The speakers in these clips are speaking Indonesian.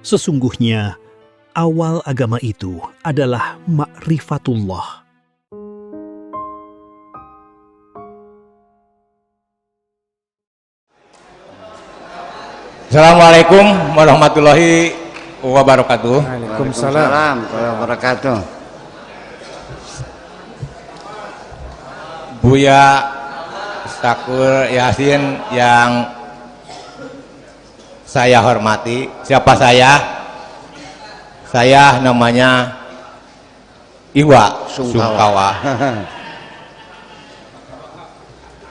Sesungguhnya, awal agama itu adalah ma'rifatullah. Assalamualaikum warahmatullahi wabarakatuh. Waalaikumsalam warahmatullahi wabarakatuh. Buya Sakur Yasin yang saya hormati. Siapa saya? Saya namanya Iwa Sungkawa.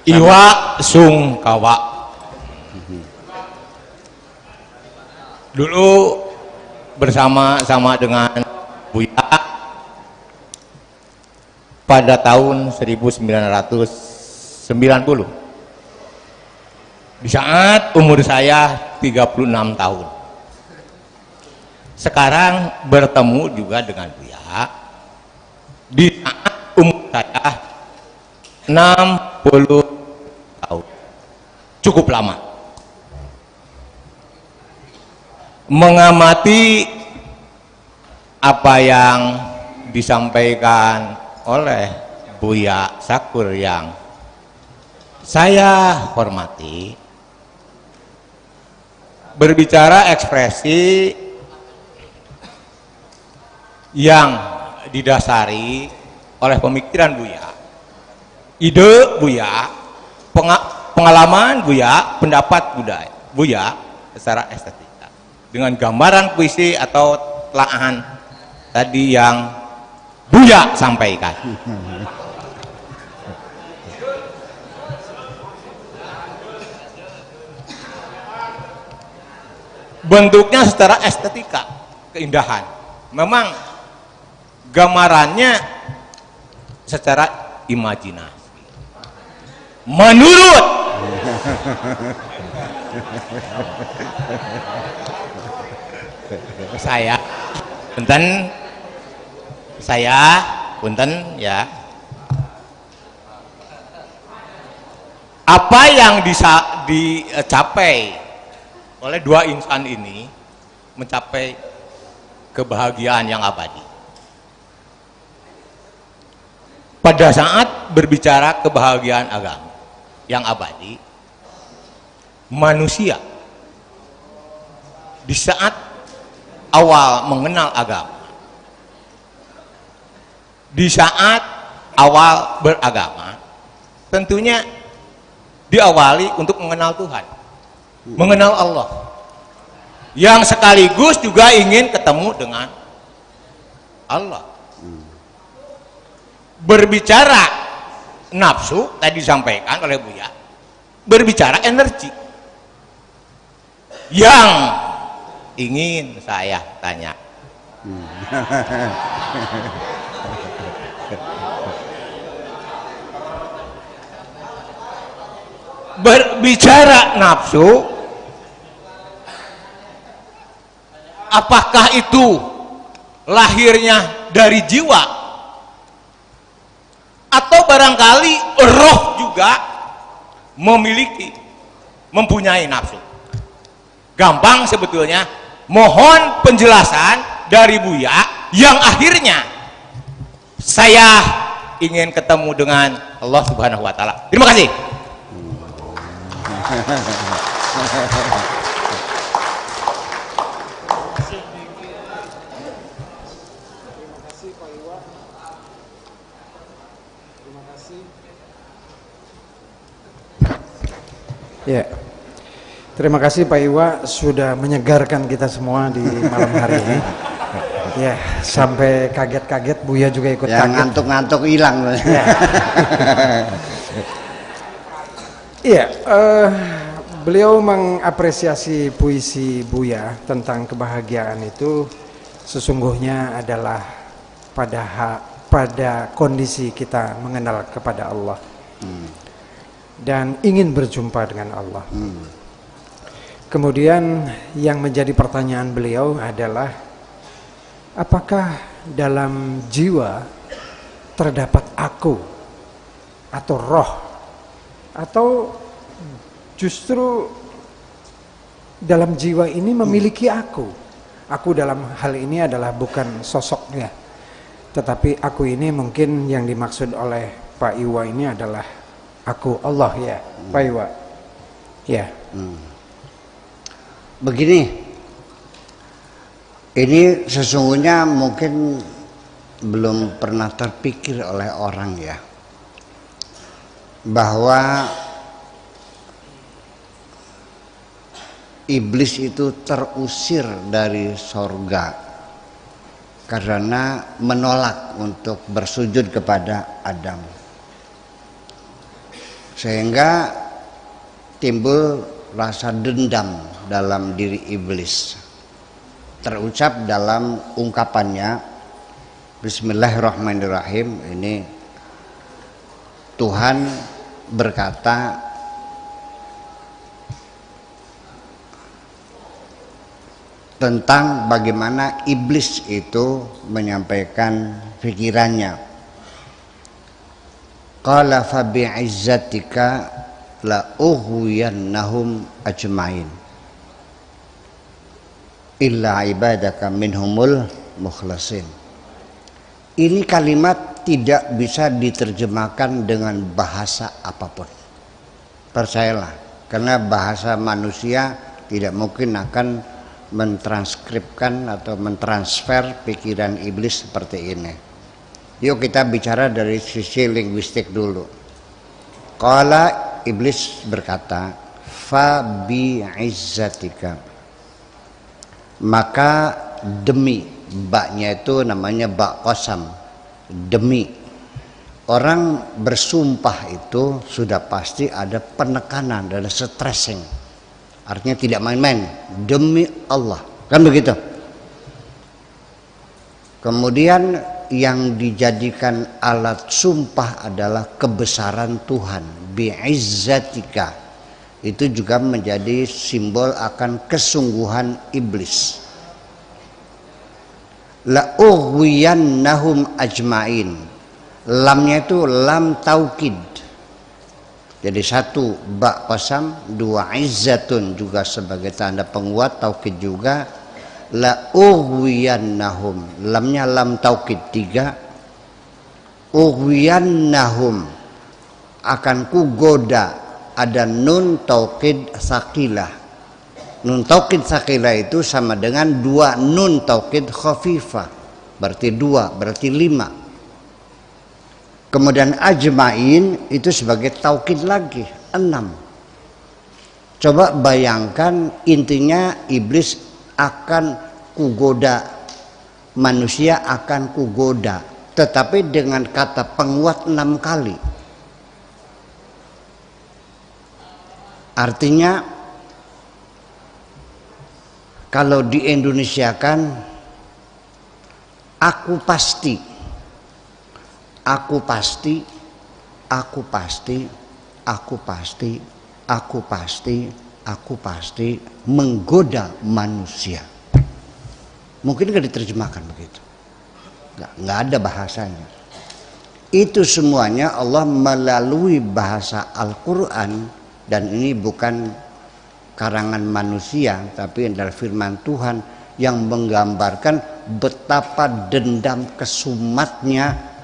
Iwa Sungkawa. Dulu bersama-sama dengan Buya pada tahun 1990, di saat umur saya 36 tahun. Sekarang bertemu juga dengan Buya di saat umur saya 60 tahun. Cukup lama mengamati apa yang disampaikan oleh Buya Sakur yang saya hormati, berbicara ekspresi yang didasari oleh pemikiran Buya, ide Buya, pengalaman Buya, pendapat Buya secara estetika dengan gambaran puisi atau telaahan tadi yang Buya sampaikan. Bentuknya secara estetika, keindahan. Memang gambarannya secara imajinasi. Menurut saya punten ya, apa yang dicapai oleh dua insan ini mencapai kebahagiaan yang abadi. Pada saat berbicara kebahagiaan agama yang abadi, manusia di saat awal mengenal agama, di saat awal beragama, tentunya diawali untuk mengenal Tuhan, mengenal Allah, yang sekaligus juga ingin ketemu dengan Allah. Berbicara nafsu tadi disampaikan oleh Buya, berbicara energi. Yang ingin saya tanya, berbicara nafsu, apakah itu lahirnya dari jiwa atau barangkali roh juga mempunyai nafsu? Gampang sebetulnya, mohon penjelasan dari Buya yang akhirnya saya ingin ketemu dengan Allah Subhanahu wa Ta'ala. Terima kasih. Ya, terima kasih Pak Iwa sudah menyegarkan kita semua di malam hari ini. Ya, sampai kaget-kaget, Buya juga ikut yang kaget. ngantuk-ngantuk hilang. Ya. Iya, beliau mengapresiasi puisi Buya tentang kebahagiaan itu sesungguhnya adalah pada kondisi kita mengenal kepada Allah. Dan ingin berjumpa dengan Allah. Kemudian yang menjadi pertanyaan beliau adalah, apakah dalam jiwa terdapat aku atau roh, atau justru dalam jiwa ini memiliki aku? Aku dalam hal ini adalah bukan sosoknya, tetapi aku ini mungkin yang dimaksud oleh Pak Iwa ini adalah aku Allah ya, Pak Iwa. Ya. Begini, ini sesungguhnya mungkin belum pernah terpikir oleh orang ya, bahwa iblis itu terusir dari sorga karena menolak untuk bersujud kepada Adam, sehingga timbul rasa dendam dalam diri iblis. Terucap dalam ungkapannya, Bismillahirrahmanirrahim, ini Tuhan berkata, tentang bagaimana iblis itu menyampaikan pikirannya. Qala fa bi'izzatika la ughwiyannahum ajmain illa ibadaka minhumul mukhlasin. Ini kalimat tidak bisa diterjemahkan dengan bahasa apapun. Percayalah, karena bahasa manusia tidak mungkin akan mentranskripkan atau mentransfer pikiran iblis seperti ini. Yuk kita bicara dari sisi linguistik dulu. Qala, iblis berkata, fa bi izzatika, maka demi, baknya itu namanya bak qasam, demi. Orang bersumpah itu sudah pasti ada penekanan, ada stressing. Artinya tidak main-main, demi Allah, kan begitu. Kemudian yang dijadikan alat sumpah adalah kebesaran Tuhan, bi'izzatika, itu juga menjadi simbol akan kesungguhan iblis. La ughwiyannahum ajmain, lamnya itu lam taukid. Jadi satu ba qasam, dua izzatun juga sebagai tanda penguat, taukid juga. La ughwiyannahum, lamnya lam taukid, tiga. Ughwiyannahum, akan ku goda, ada nun taukid sakilah. Nun taukid sakilah itu sama dengan dua nun taukid khafifah, berarti dua, berarti lima. Kemudian ajmain itu sebagai taukid lagi, 6. Coba bayangkan, intinya iblis akan kugoda, manusia akan kugoda, tetapi dengan kata penguat 6 kali. Artinya kalau di Indonesia kan, aku pasti, aku pasti, aku pasti, aku pasti, aku pasti, aku pasti menggoda manusia. Mungkin nggak diterjemahkan begitu, nggak ada bahasanya. Itu semuanya Allah melalui bahasa Al-Quran, dan ini bukan karangan manusia, tapi adalah firman Tuhan yang menggambarkan betapa dendam kesumatnya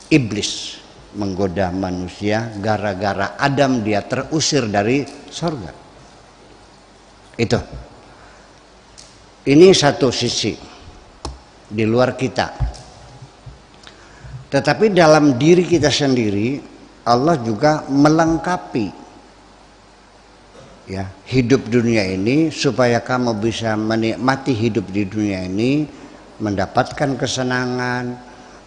iblis menggoda manusia gara-gara Adam dia terusir dari surga. Itu. Ini satu sisi di luar kita. Tetapi dalam diri kita sendiri Allah juga melengkapi ya hidup dunia ini supaya kamu bisa menikmati hidup di dunia ini, mendapatkan kesenangan,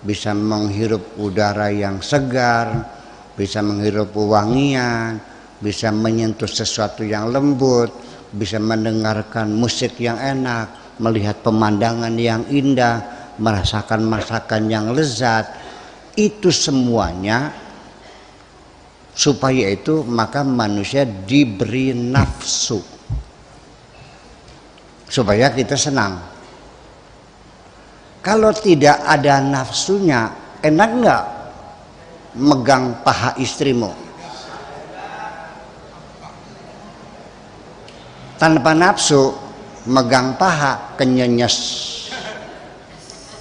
bisa menghirup udara yang segar, bisa menghirup wangian, bisa menyentuh sesuatu yang lembut, bisa mendengarkan musik yang enak, melihat pemandangan yang indah, merasakan masakan yang lezat. Itu semuanya supaya itu maka manusia diberi nafsu supaya kita senang. Kalau tidak ada nafsunya, enak nggak megang paha istrimu? Tanpa nafsu megang paha kenyenyes,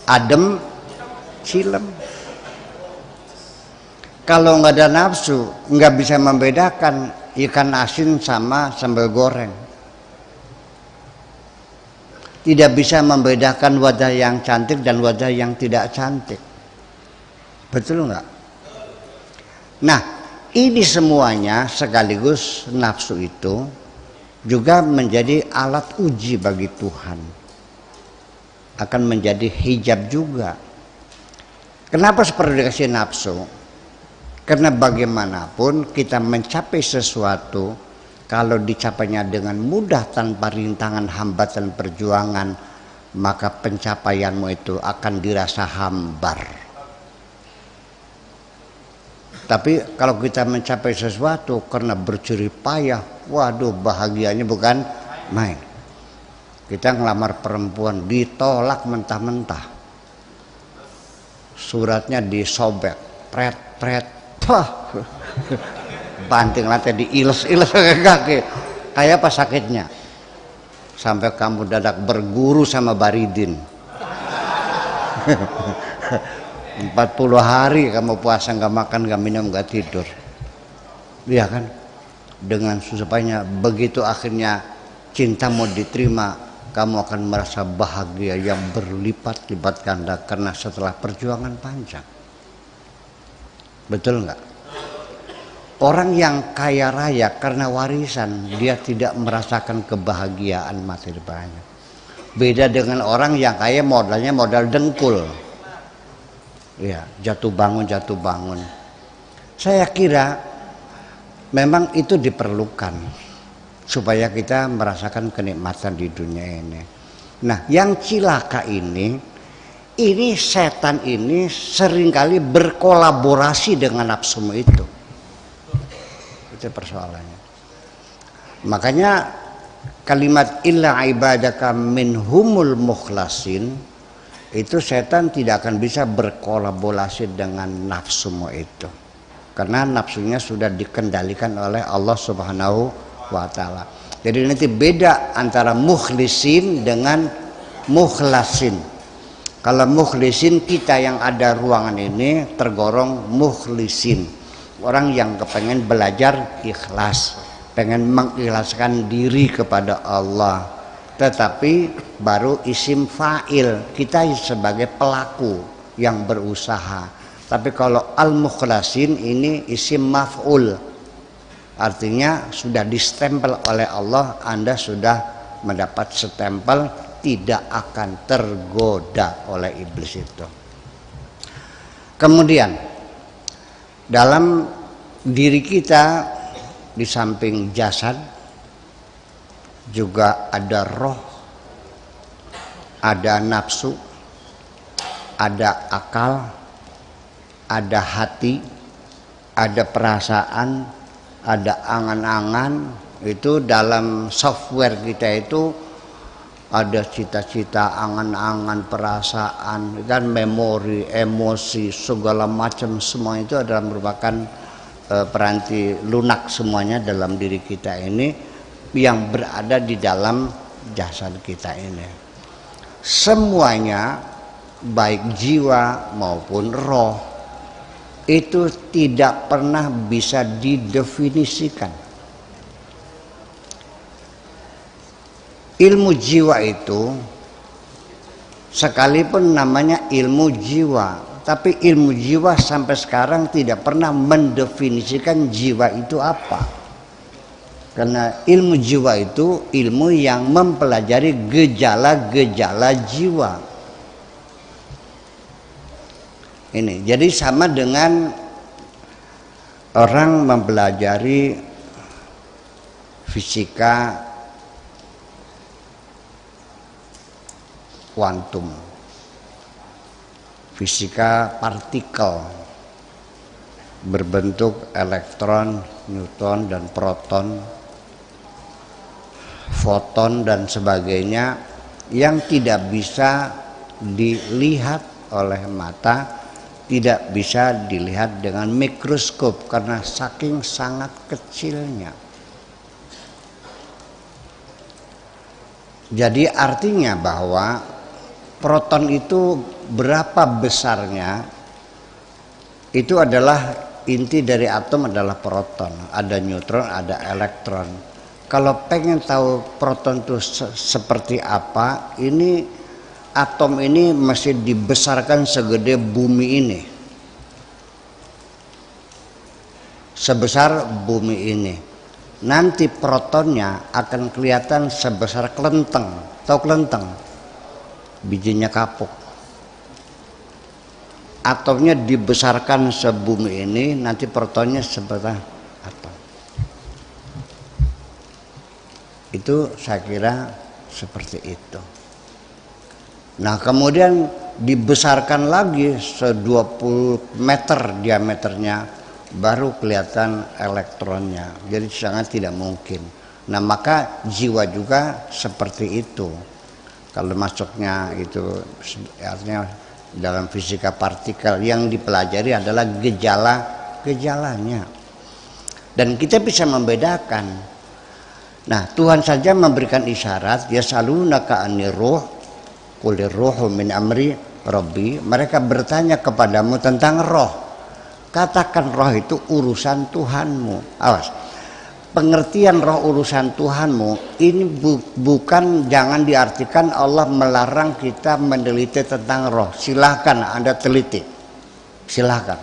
adem cilem. Kalau nggak ada nafsu, nggak bisa membedakan ikan asin sama sambal goreng. Tidak bisa membedakan wajah yang cantik dan wajah yang tidak cantik. Betul nggak? Nah, ini semuanya sekaligus nafsu itu juga menjadi alat uji bagi Tuhan. Akan menjadi hijab juga. Kenapa seperti dikasih nafsu? Karena bagaimanapun kita mencapai sesuatu, kalau dicapainya dengan mudah tanpa rintangan, hambatan, perjuangan, maka pencapaianmu itu akan dirasa hambar. Tapi kalau kita mencapai sesuatu karena berjerih payah, waduh bahagianya bukan main. Kita ngelamar perempuan ditolak mentah-mentah, suratnya disobek, pret, banting lantai diiles-iles ke kaki, kayak apa sakitnya, sampai kamu dadak berguru sama Baridin. 40 hari kamu puasa, nggak makan, nggak minum, nggak tidur, iya kan? Dengan susah payahnya, begitu akhirnya cintamu diterima, kamu akan merasa bahagia yang berlipat-lipat ganda karena setelah perjuangan panjang. Betul nggak? Orang yang kaya raya karena warisan, dia tidak merasakan kebahagiaan masa depannya. Beda dengan orang yang kaya modalnya modal dengkul. Ya, jatuh bangun. Saya kira memang itu diperlukan supaya kita merasakan kenikmatan di dunia ini. Nah, yang cilaka ini setan ini seringkali berkolaborasi dengan nafsumu itu. Itu persoalannya. Makanya kalimat illa ibadaka minhumul mukhlasin, itu setan tidak akan bisa berkolaborasi dengan nafsumu itu. Karena nafsunya sudah dikendalikan oleh Allah Subhanahu wa taala. Jadi nanti beda antara mukhlisin dengan mukhlasin. Kalau mukhlisin, kita yang ada ruangan ini tergolong mukhlisin, orang yang kepengen belajar ikhlas, pengen mengikhlaskan diri kepada Allah, tetapi baru isim fa'il, kita sebagai pelaku yang berusaha. Tapi kalau al-mukhlasin ini isim maf'ul, artinya sudah distempel oleh Allah, Anda sudah mendapat stempel, tidak akan tergoda oleh iblis itu. Kemudian dalam diri kita di samping jasad juga ada roh, ada nafsu, ada akal, ada hati, ada perasaan, ada angan-angan. Itu dalam software kita itu ada cita-cita, angan-angan, perasaan, dan memori, emosi, segala macam, semua itu adalah merupakan peranti lunak semuanya dalam diri kita ini yang berada di dalam jasad kita ini. Semuanya baik jiwa maupun roh itu tidak pernah bisa didefinisikan. Ilmu jiwa itu sekalipun namanya ilmu jiwa, tapi ilmu jiwa sampai sekarang tidak pernah mendefinisikan jiwa itu apa. Karena ilmu jiwa itu ilmu yang mempelajari gejala-gejala jiwa. Ini jadi sama dengan orang mempelajari fisika kuantum, fisika partikel berbentuk elektron, neutron, dan proton, foton, dan sebagainya yang tidak bisa dilihat oleh mata, tidak bisa dilihat dengan mikroskop karena saking sangat kecilnya. Jadi artinya bahwa proton itu berapa besarnya, itu adalah inti dari atom adalah proton. Ada neutron, ada elektron. Kalau pengen tahu proton itu seperti apa, ini atom ini masih dibesarkan segede bumi ini. Sebesar bumi ini. Nanti protonnya akan kelihatan sebesar kelenteng. Tahu kelenteng? Bijinya kapuk. Atomnya dibesarkan sebumi ini, nanti protonnya sebesar atom. Itu saya kira seperti itu. Nah kemudian dibesarkan lagi 20 meter diameternya, baru kelihatan elektronnya. Jadi sangat tidak mungkin. Nah maka jiwa juga seperti itu. Kalau masuknya itu artinya dalam fisika partikel yang dipelajari adalah gejalanya. Dan kita bisa membedakan. Nah Tuhan saja memberikan isyarat, yasalunaka anir ruh qulir ruhu min amri rabbi. Mereka bertanya kepadamu tentang roh. Katakan roh itu urusan Tuhanmu. Awas, pengertian roh urusan Tuhanmu ini bukan, jangan diartikan Allah melarang kita meneliti tentang roh. Silahkan Anda teliti, silahkan.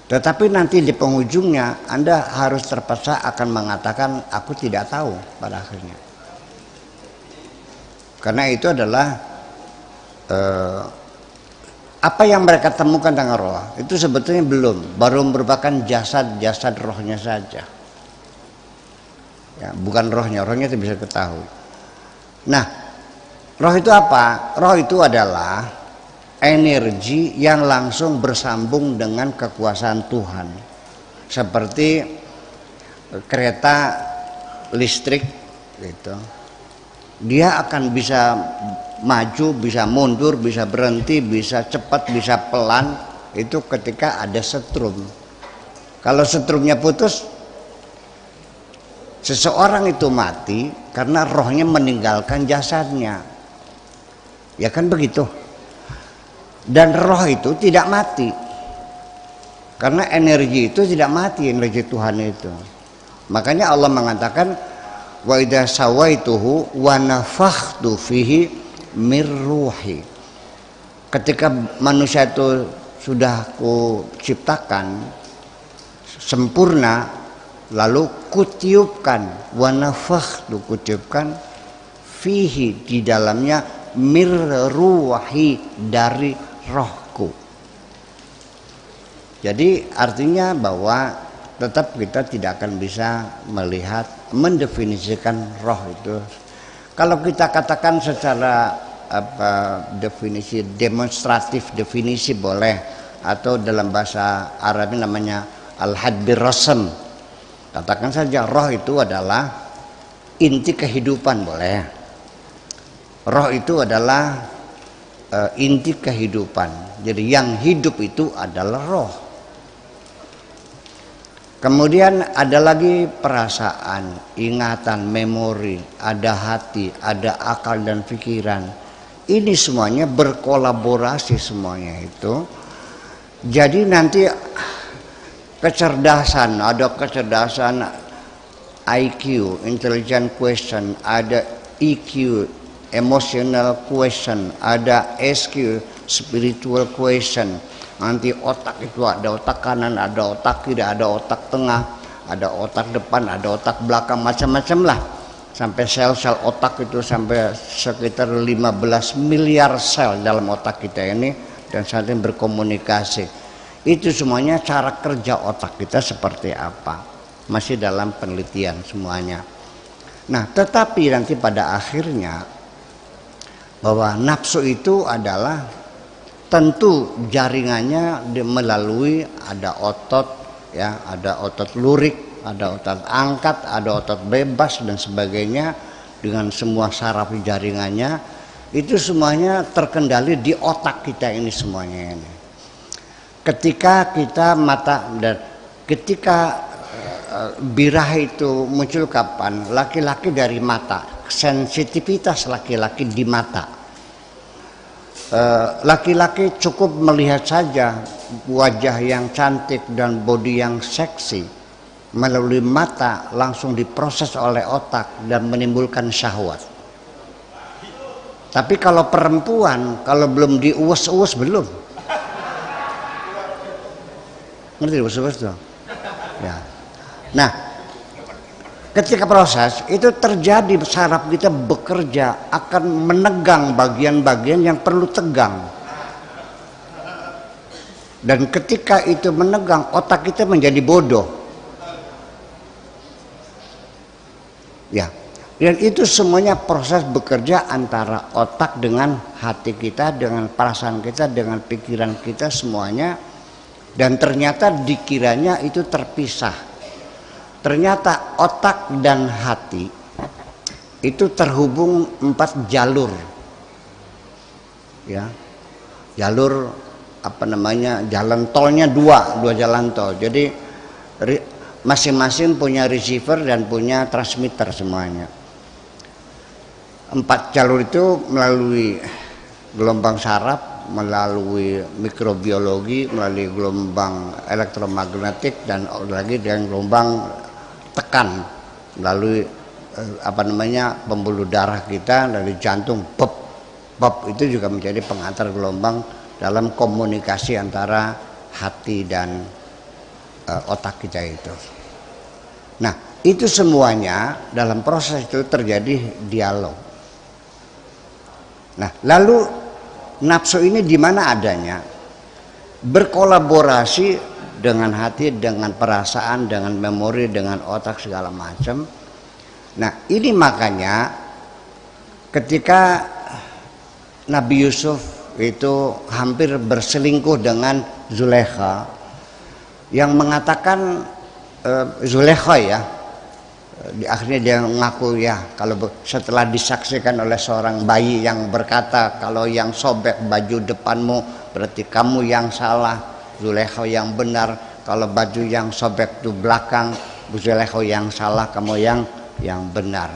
Tetapi nanti di penghujungnya Anda harus terpaksa akan mengatakan aku tidak tahu pada akhirnya. Karena itu adalah apa yang mereka temukan tentang roh itu sebetulnya baru merupakan jasad rohnya saja. Ya, bukan rohnya itu bisa ketahui. Nah, roh itu apa? Roh itu adalah energi yang langsung bersambung dengan kekuasaan Tuhan. Seperti kereta listrik gitu. Dia akan bisa maju, bisa mundur, bisa berhenti, bisa cepat, bisa pelan, itu ketika ada setrum. Kalau setrumnya putus, seseorang itu mati karena rohnya meninggalkan jasadnya. Ya kan begitu. Dan roh itu tidak mati. Karena energi itu tidak mati, energi Tuhan itu. Makanya Allah mengatakan wa idza sawaituhu wa nafakhtu fihi mir ruhi. Ketika manusia itu sudah ku ciptakan sempurna, lalu kutiupkan wa nafakhtu, kutiupkan fihi, di dalamnya mir ruhi, dari rohku. Jadi artinya bahwa tetap kita tidak akan bisa melihat, mendefinisikan roh itu. Kalau kita katakan secara definisi demonstratif, definisi boleh, atau dalam bahasa Arab namanya al-had birrasm. Katakan saja roh itu adalah inti kehidupan, boleh. Roh itu adalah inti kehidupan. Jadi yang hidup itu adalah roh. Kemudian ada lagi perasaan, ingatan, memori, ada hati, ada akal dan pikiran. Ini semuanya berkolaborasi semuanya itu. Jadi nanti kecerdasan, ada kecerdasan IQ, intelligent question, ada EQ, emotional question, ada SQ, spiritual question. Nanti otak itu ada otak kanan, ada otak kiri, ada otak tengah, ada otak depan, ada otak belakang, macam-macam lah. Sampai sel-sel otak itu sampai sekitar 15 miliar sel dalam otak kita ini, dan saling berkomunikasi. Itu semuanya cara kerja otak kita seperti apa, masih dalam penelitian semuanya. Nah tetapi nanti pada akhirnya bahwa nafsu itu adalah tentu jaringannya melalui ada otot, ya, ada otot lurik, ada otot angkat, ada otot bebas dan sebagainya, dengan semua saraf jaringannya. Itu semuanya terkendali di otak kita ini semuanya ini. Ketika kita ketika birahi itu muncul kapan? Laki-laki dari mata. sensitivitas laki-laki di mata. Laki-laki cukup melihat saja wajah yang cantik dan bodi yang seksi, melalui mata langsung diproses oleh otak dan menimbulkan syahwat. Tapi kalau perempuan, kalau belum diuus-uus belum. Ngerti uus-uus dong? Ya. Nah, ketika proses itu terjadi, saraf kita bekerja akan menegang bagian-bagian yang perlu tegang. Dan ketika itu menegang, otak kita menjadi bodoh. Ya. Dan itu semuanya proses bekerja antara otak dengan hati kita, dengan perasaan kita, dengan pikiran kita semuanya. Dan ternyata dikiranya itu terpisah. Ternyata otak dan hati itu terhubung 4 jalur, ya, jalur apa namanya, jalan tolnya dua jalan tol. Jadi masing-masing punya receiver dan punya transmitter semuanya. 4 jalur itu melalui gelombang saraf, melalui mikrobiologi, melalui gelombang elektromagnetik, dan lagi dengan gelombang tekan melalui apa namanya, pembuluh darah kita dari jantung, pop itu juga menjadi pengantar gelombang dalam komunikasi antara hati dan otak kita itu. Nah, itu semuanya dalam proses itu terjadi dialog. Nah, lalu nafsu ini di mana adanya? Berkolaborasi dengan hati, dengan perasaan, dengan memori, dengan otak, segala macam. Nah, ini makanya ketika Nabi Yusuf itu hampir berselingkuh dengan Zulaikha, yang mengatakan Zulaikha ya, di akhirnya dia mengaku ya, kalau setelah disaksikan oleh seorang bayi yang berkata, kalau yang sobek baju depanmu berarti kamu yang salah, Zulaikha yang benar, kalau baju yang sobek itu belakang, Zulaikha yang salah, kamu yang benar.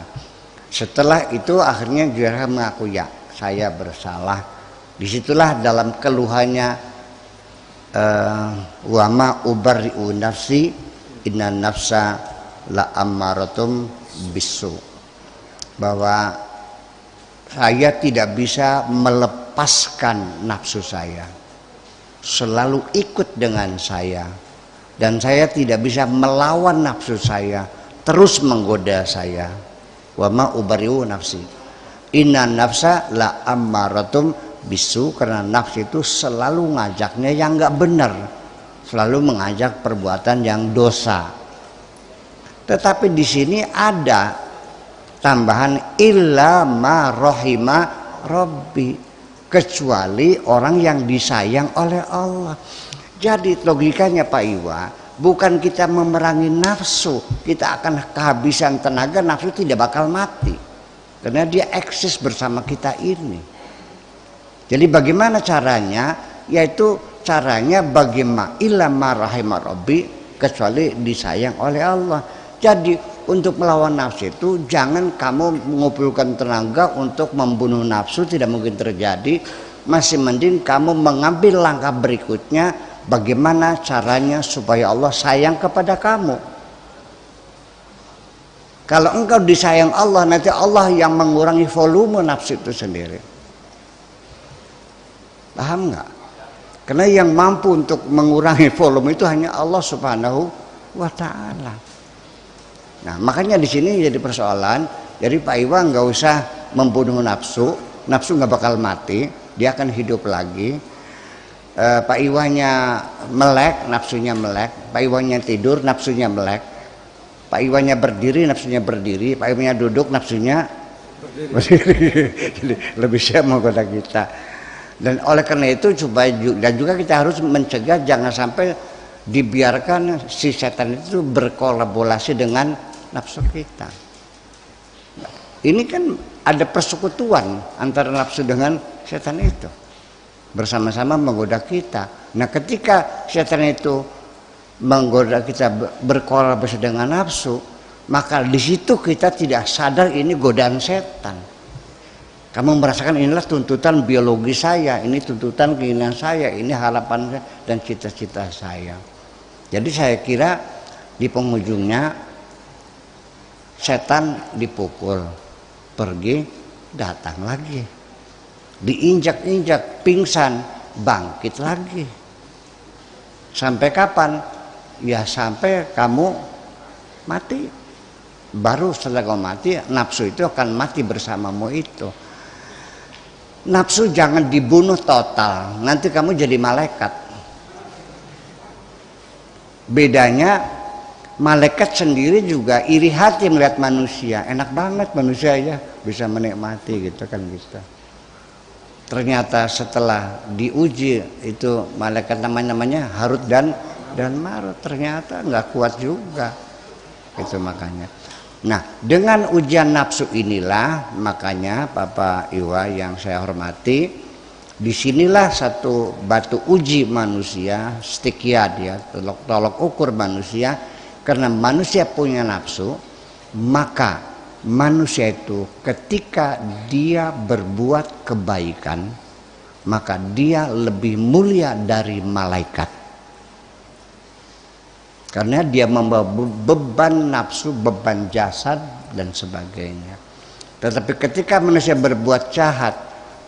Setelah itu akhirnya Zulaikha mengaku ya, saya bersalah. Disitulah dalam keluhannya, wa ma ubarri'u nafsi inna nafsa la ammaratum bisu, bahwa saya tidak bisa melepaskan nafsu saya, selalu ikut dengan saya, dan saya tidak bisa melawan nafsu saya, terus menggoda saya. Wa ma ubari'u nafsi inna nafsa la ammaratum bisu, karena nafsu itu selalu ngajaknya yang nggak benar, selalu mengajak perbuatan yang dosa. Tetapi di sini ada tambahan illa ma rahima rabbi, kecuali orang yang disayang oleh Allah. Jadi logikanya Pak Iwa, bukan kita memerangi nafsu, kita akan kehabisan tenaga, nafsu tidak bakal mati karena dia eksis bersama kita ini. Jadi bagaimana caranya? Yaitu caranya bagaimana illa ma rahima rabbi, kecuali disayang oleh Allah. Jadi untuk melawan nafsu itu jangan kamu mengumpulkan tenaga untuk membunuh nafsu, tidak mungkin terjadi. Masih mending kamu mengambil langkah berikutnya, bagaimana caranya supaya Allah sayang kepada kamu. Kalau engkau disayang Allah, nanti Allah yang mengurangi volume nafsu itu sendiri. Paham nggak? Karena yang mampu untuk mengurangi volume itu hanya Allah Subhanahu wa Ta'ala. Nah, makanya di sini jadi persoalan. Jadi Pak Iwa nggak usah membunuh nafsu, nafsu nggak bakal mati, dia akan hidup lagi. Pak Iwanya melek, nafsunya melek. Pak Iwanya tidur, nafsunya melek. Pak Iwanya berdiri, nafsunya berdiri. Pak Iwanya duduk, nafsunya berdiri. Jadi lebih siap menggoda kita. Dan oleh karena itu dan juga kita harus mencegah jangan sampai dibiarkan si setan itu berkolaborasi dengan nafsu kita. Ini kan ada persekutuan antara nafsu dengan setan itu, bersama-sama menggoda kita. Nah, ketika setan itu menggoda kita berkolaborasi dengan nafsu, maka di situ kita tidak sadar ini godaan setan. Kamu merasakan inilah tuntutan biologi saya, ini tuntutan keinginan saya, ini harapan saya dan cita-cita saya. Jadi saya kira di penghujungnya setan dipukul, pergi, datang lagi, diinjak-injak, pingsan, bangkit lagi. Sampai kapan? Ya sampai kamu mati. Baru setelah kamu mati, nafsu itu akan mati bersamamu itu. Nafsu jangan dibunuh total, nanti kamu jadi malaikat. Bedanya malaikat sendiri juga iri hati melihat manusia, enak banget manusia ya bisa menikmati gitu kan gitu. Ternyata setelah diuji itu malaikat namanya Harut dan Marut, ternyata nggak kuat juga. Itu makanya. Nah, dengan ujian nafsu inilah makanya Bapak Iwa yang saya hormati, disinilah satu batu uji manusia, stikiat ya, tolok ukur manusia, karena manusia punya nafsu, maka manusia itu ketika dia berbuat kebaikan, maka dia lebih mulia dari malaikat. Karena dia membawa beban nafsu, beban jasad dan sebagainya. Tetapi ketika manusia berbuat jahat,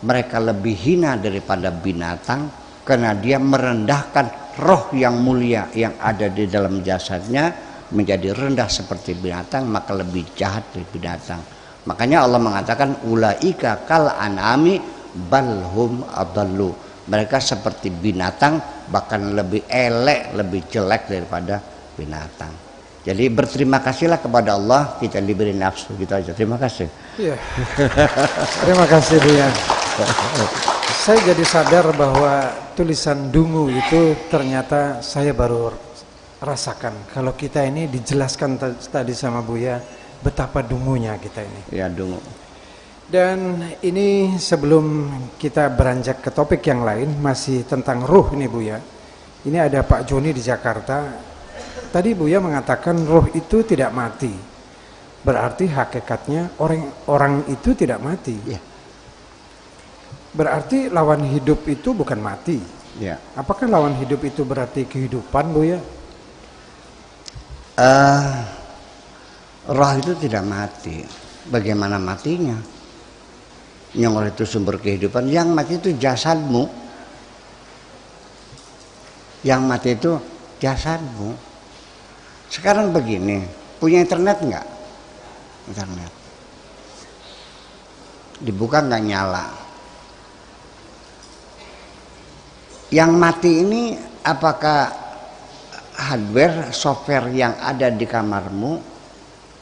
mereka lebih hina daripada binatang karena dia merendahkan roh yang mulia yang ada di dalam jasadnya menjadi rendah seperti binatang, maka lebih jahat dari binatang. Makanya Allah mengatakan ulaika kal an'ami balhum adallu. Mereka seperti binatang, bahkan lebih elek, lebih jelek daripada binatang. Jadi berterima kasihlah kepada Allah kita diberi nafsu gitu aja. Terima kasih. Iya. Terima kasih Buya. Saya jadi sadar bahwa tulisan dungu itu ternyata saya baru rasakan. Kalau kita ini dijelaskan tadi sama Buya betapa dungunya kita ini. Ya dungu. Dan ini sebelum kita beranjak ke topik yang lain masih tentang ruh ini Buya. Ini ada Pak Joni di Jakarta. Tadi Buya mengatakan roh itu tidak mati. Berarti hakikatnya orang itu tidak mati. Ya. Berarti lawan hidup itu bukan mati. Ya. Apakah lawan hidup itu berarti kehidupan Buya? Roh itu tidak mati. Bagaimana matinya? Yang roh itu sumber kehidupan. Yang mati itu jasadmu. Yang mati itu jasadmu. Sekarang begini, punya internet nggak? Internet dibuka nggak nyala. Yang mati ini apakah hardware, software yang ada di kamarmu,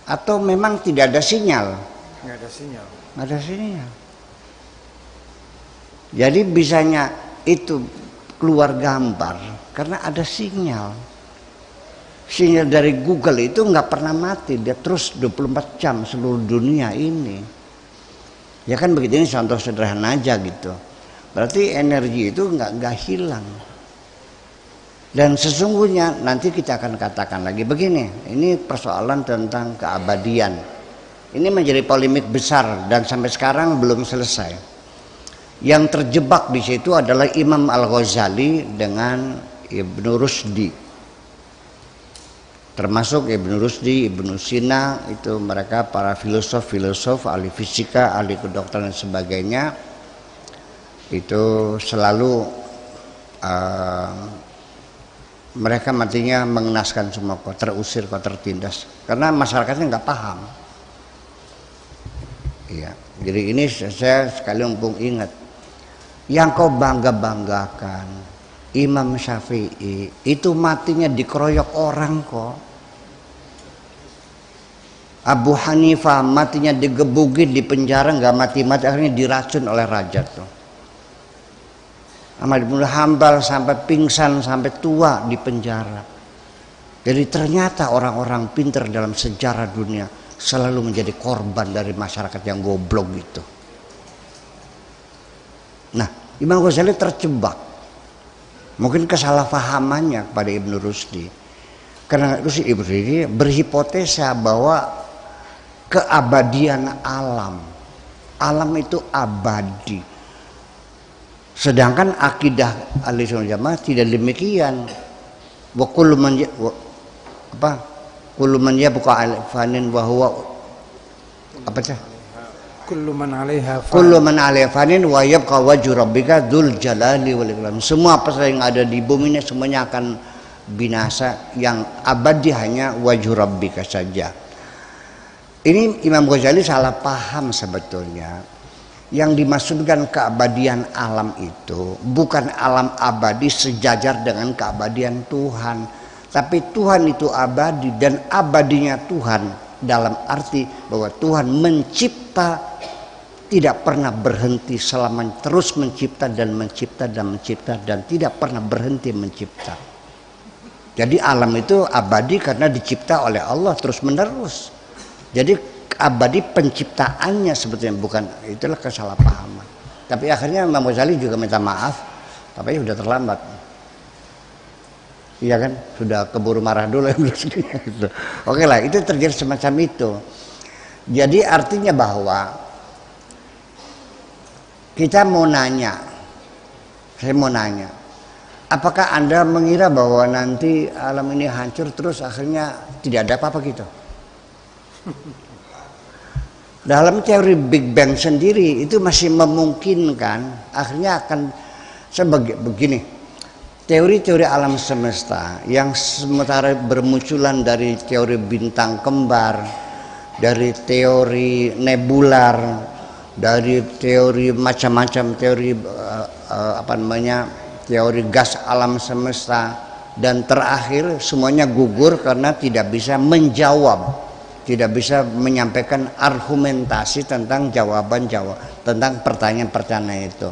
atau memang tidak ada sinyal? Nggak ada sinyal. Nggak ada sinyal. Jadi bisanya itu keluar gambar karena ada sinyal. Sinyal dari Google itu nggak pernah mati, dia terus 24 jam seluruh dunia ini. Ya kan begitu, ini contoh sederhana aja gitu. Berarti energi itu nggak hilang. Dan sesungguhnya nanti kita akan katakan lagi begini, ini persoalan tentang keabadian. Ini menjadi polemik besar dan sampai sekarang belum selesai. Yang terjebak di situ adalah Imam Al-Ghazali dengan Ibnu Rusdi. Termasuk Ibnu Rusdi, Ibnu Sina, itu mereka para filosof, ahli fisika, ahli kedokteran dan sebagainya. Itu selalu mereka matinya mengenaskan semua kok, terusir kok, tertindas. Karena masyarakatnya nggak paham. Iya, jadi ini saya sekali mumpung ingat. Yang kau bangga-banggakan Imam Syafi'i itu matinya dikeroyok orang kok. Abu Hanifah matinya digebukin di penjara, nggak mati-mati, akhirnya diracun oleh raja tuh. Ahmad bin Hanbal sampai pingsan, sampai tua di penjara. Jadi ternyata orang-orang pintar dalam sejarah dunia selalu menjadi korban dari masyarakat yang goblok gitu. Nah, Imam Ghazali terjebak. Mungkin kesalahpahamannya kepada Ibnu Rusdi. Karena itu si Ibnu ini berhipotesa bahwa keabadian alam itu abadi. Sedangkan akidah Ahlussunnah Jamaah tidak demikian. Wa kullu man kullu man yabqa fanin wa huwa apa sih? Kullu man 'alaiha fan. Kullu man 'alaiha fanin wa yabqa wajhu rabbika dzul jalali wal ikram. Semua apa yang ada di bumi ini semuanya akan binasa, yang abadi hanya wajhu rabbika saja. Ini Imam Ghazali salah paham sebetulnya. Yang dimaksudkan keabadian alam itu bukan alam abadi sejajar dengan keabadian Tuhan, tapi Tuhan itu abadi, dan abadinya Tuhan dalam arti bahwa Tuhan mencipta, tidak pernah berhenti, selama terus mencipta dan mencipta dan mencipta, dan tidak pernah berhenti mencipta. Jadi alam itu abadi karena dicipta oleh Allah terus menerus. Jadi abadi penciptaannya sebetulnya, bukan, itulah kesalahpahaman. Tapi akhirnya Imam Ghazali juga minta maaf, tapi sudah terlambat. Iya kan, sudah keburu marah dulu. Oke lah, itu terjadi semacam itu. Jadi artinya bahwa kita mau nanya, saya mau nanya, apakah Anda mengira bahwa nanti alam ini hancur terus akhirnya tidak ada apa-apa gitu? Dalam teori Big Bang sendiri itu masih memungkinkan akhirnya akan sebagai begini. Teori-teori alam semesta yang sementara bermunculan dari teori bintang kembar, dari teori nebular, dari teori macam-macam teori teori gas alam semesta, dan terakhir semuanya gugur karena tidak bisa menjawab, tidak bisa menyampaikan argumentasi tentang tentang pertanyaan-pertanyaan itu.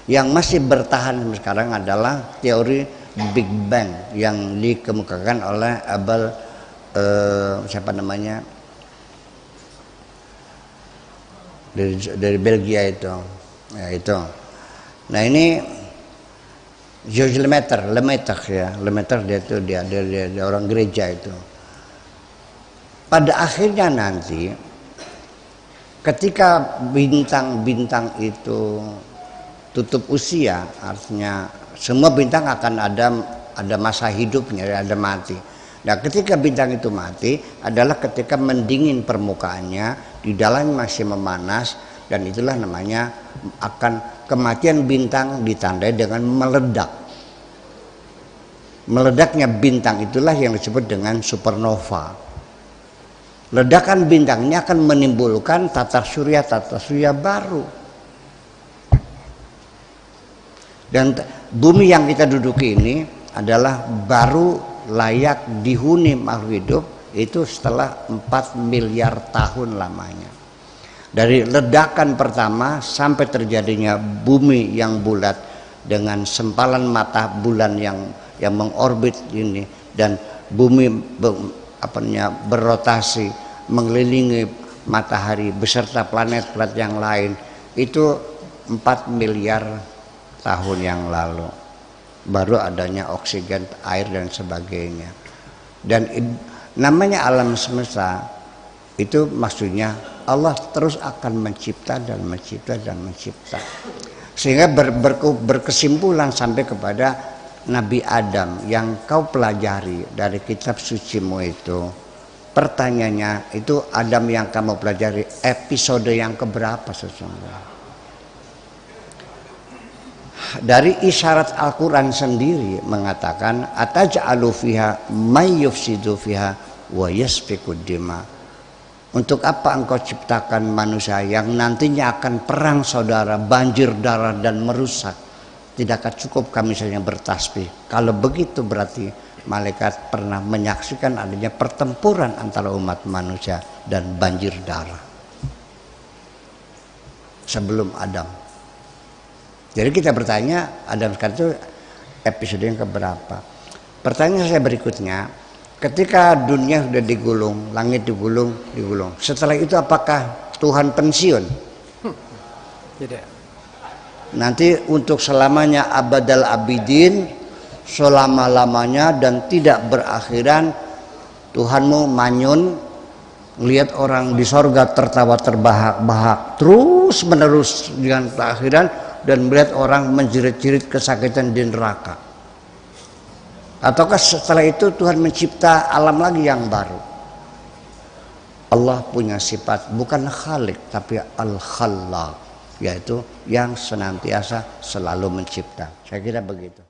Yang masih bertahan sekarang adalah teori Big Bang yang dikemukakan oleh Abel dari Belgia itu. Ya, itu. Nah ini Georges Lemaitre dia orang gereja itu. Pada akhirnya nanti ketika bintang-bintang itu tutup usia, artinya semua bintang akan ada masa hidupnya, ada mati. Nah, ketika bintang itu mati adalah ketika mendingin permukaannya, di dalamnya masih memanas, dan itulah namanya akan kematian bintang ditandai dengan meledak. Meledaknya bintang itulah yang disebut dengan supernova. Ledakan bintangnya akan menimbulkan tata surya baru. Dan bumi yang kita duduki ini adalah baru layak dihuni makhluk hidup itu setelah 4 miliar tahun lamanya. Dari ledakan pertama sampai terjadinya bumi yang bulat dengan sempalan mata bulan yang mengorbit ini, dan bumi berotasi mengelilingi matahari beserta planet-planet yang lain, itu 4 miliar tahun yang lalu baru adanya oksigen, air dan sebagainya. Dan namanya alam semesta itu maksudnya Allah terus akan mencipta dan mencipta dan mencipta, sehingga berkesimpulan sampai kepada Nabi Adam yang kau pelajari dari kitab sucimu itu. Pertanyaannya itu, Adam yang kamu pelajari episode yang keberapa sesungguhnya? Dari isyarat Al-Quran sendiri mengatakan ataj'alu fiha may yufsidu fiha wa yasfikud dima. Untuk apa engkau ciptakan manusia yang nantinya akan perang saudara, banjir darah dan merusak? Tidakkah cukup kami saja bertasbih? Kalau begitu berarti malaikat pernah menyaksikan adanya pertempuran antara umat manusia dan banjir darah sebelum Adam. Jadi kita bertanya, Adam sekarang itu episode yang keberapa? Pertanyaan saya berikutnya, ketika dunia sudah digulung, langit digulung, setelah itu apakah Tuhan pensiun? Tidak. Nanti untuk selamanya abadal abidin, selama-lamanya dan tidak berakhiran, Tuhanmu manyun, lihat orang di sorga tertawa terbahak-bahak terus menerus dengan keakhiran, dan melihat orang menjerit-jerit kesakitan di neraka. Ataukah setelah itu Tuhan mencipta alam lagi yang baru? Allah punya sifat bukan khalik tapi al-khallaq, yaitu yang senantiasa selalu mencipta. Saya kira begitu.